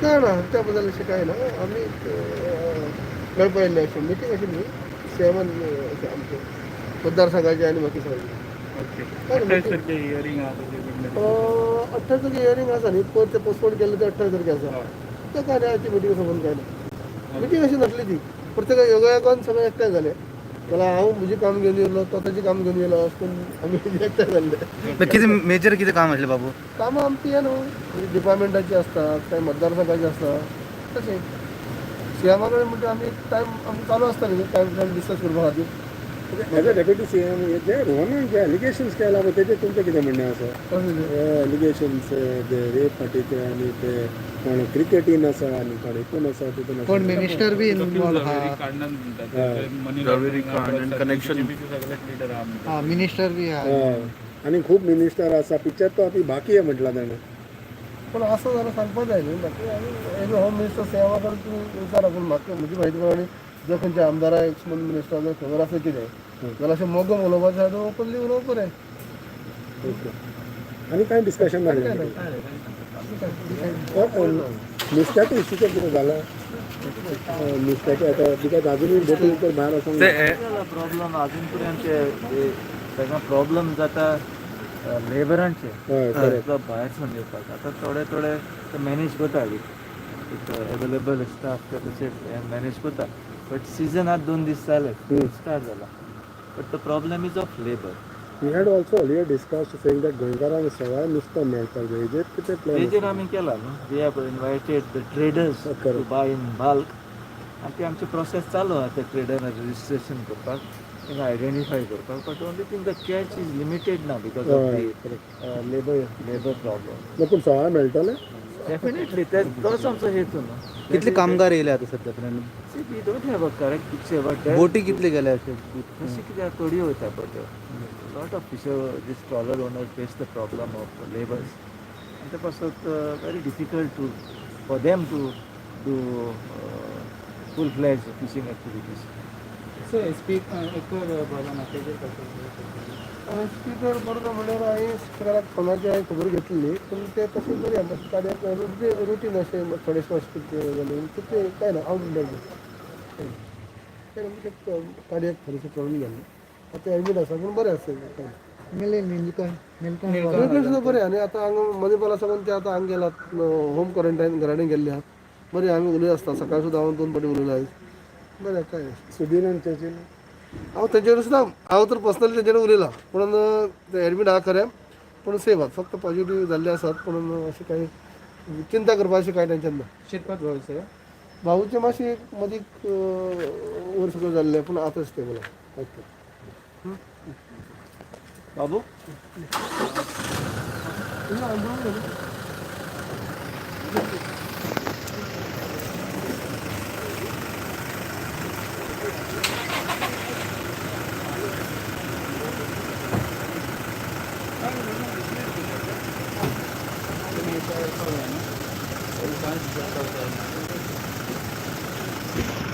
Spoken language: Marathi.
काय ना त्याबद्दल असे काय ना आम्ही गडपडले अशी मिटिंग अशी नाही सेवन आमचे मतदारसंघाचे आणि बाकी सगळ्यांचे ओके. काय ना 28 मिटिंग तारखे हिअरिंग आहा ते 28 तारखे हिअरिंग आसा न्ही पर ते पोस्टपोन केलं ते 28 तारखे आसा हय. ते काय नाही ती मिटिंग संबंध काय ना ओके. मिटिंग अशी नसली ती प्रत्येक योगायोगान सगळे एकठांय झाले जाल्यार हांव म्हजें काम घेवन येयलो तो ताजें काम घेवन येयलो अशें करून आमी एकठांय जाल्ले किती मेजर किती काम आसलें बाबू? कामां आमची हे न्हू डिपार्टमेंटाची आसतात काही मतदारसंघाची आसतात तशें सीएमा कडेन म्हणटा आमी टायम आमचो चालू आसता न्ही टायम डिस्कस करपा खातीर as a deputy C M जे रोहनान जे एलिगेशन्स केला पळय तेजेर तुमचें कितें म्हणणें आसा? कशें तें? एलिगेशन्स ते रेप फाटीचे आनी ते कोण क्रिकेटीन आसा आनी कोण हितून आसा तितून आसा. कोण मिनिस्टर बी इन्वॉल्व जवेरी काढण्यात म्हणतात हय. मनी जवेरी लॉन्ड्रिंग काढण्यात connection. सगळ्यात लिडर आहा म्हणतात. हा मिनिस्टर बी हा हय. आनी खूब मिनिस्टर आसा पिक्चर तो ती बाकी आहे म्हटला ताणें. पण असं जाल्यार सांगपा जाय न्ही बाकी आमी एज होम मिनिस्टर सेवा करून तुमी विचारा पूण म्हाका म्हजी म्हायती प्रमाणे जर खंयच्या आमदाराक एक्स मिनिस्टर जर खबर आसा कितें जाल्यार अशें मोगम उलोवपाचें आसा तो ओपनली उलोवप बरें ओके. आनी कांय डिस्कशन काय जालें? नाही नुस्त्याच्या इशूचेर कितें जालां? नुस्त्याचे आतां बिकॉज आजुनूय बोटी भितर भायर वचोंक ना. प्रॉब्लम अजून पर्यंत सगळ्या प्रॉब्लम जाता लेबरांचे हय करेक्ट. भायरसून येवपाक आतां थोडे थोडे ते मॅनेज करता अवेलेबल स्टाफ ते तशे मॅनेज करता बट सीजन आतां 2 दीस जाले स्टार्ट जाला but the problem is of labour. We had also earlier discussed saying that गोंयकारांक सवाय नुस्तें मेळटा हेजेर कितें प्लॅन तेजेर आमी केला now we have invited the traders to buy in bulk आनी ती आमची प्रोसेस चालू आहा ते ट्रेडर रजिस्ट्रेशन करपाक तांकां आयडेंटिफाय करपाक but only thing the catch is limited ना because of the labour problem. पूण सवाय मेळटले? डेफिनेटली तोच आमचो हेतू न्हू. कितले कामगार येयले आता सध्या पर्यंत? We don't have a correct picture but बोटी कितले गेले अशे? तशी कित्याक थोडी वयता but lot of fisher these trawler owner face the problem of labours आनी ते पासून very difficult to for them to do full fledged fishing activities. Speaker बरोबर म्हणल्यार हांवें स्पिकराक फोनाचेर हांवें खबर घेतली पूण ते तशें बरी आसा कार्याक रुटीन अशें थोडे स्पश्ट जालें ते काय ना आवडलें कार्याक थोडेशें प्रॉब्लेम जालें आतां एडमीट आसा पूण बरें आसा काय ट्रिटमेंट सुद्दां बरें आनी आतां हांगा मनीपाला साकून ते आतां हांगा गेलात होम क्वॉरंटायन घराडेन गेल्ले आहात बरें आमी उलयत आसता सकाळ सुद्दां हांव 2 फावटी उलयलो आयज बरें काय सुदीन चर्चील हांव तेजेर सुद्दां हांव तर पर्सनली तेजेर उलयलां पूण ते एडमीट आहा खरें पूण सेफ आहात फक्त पॉझिटीव जाल्ले आसात पूण अशें काही चिंता करपाचें कांय टेंशन ना. शिरपत भाऊ भाऊचें मातशें एक मदीक वयर सकयल जाल्लें पूण आतां स्टेबल आहा ओके. Babu Thank you.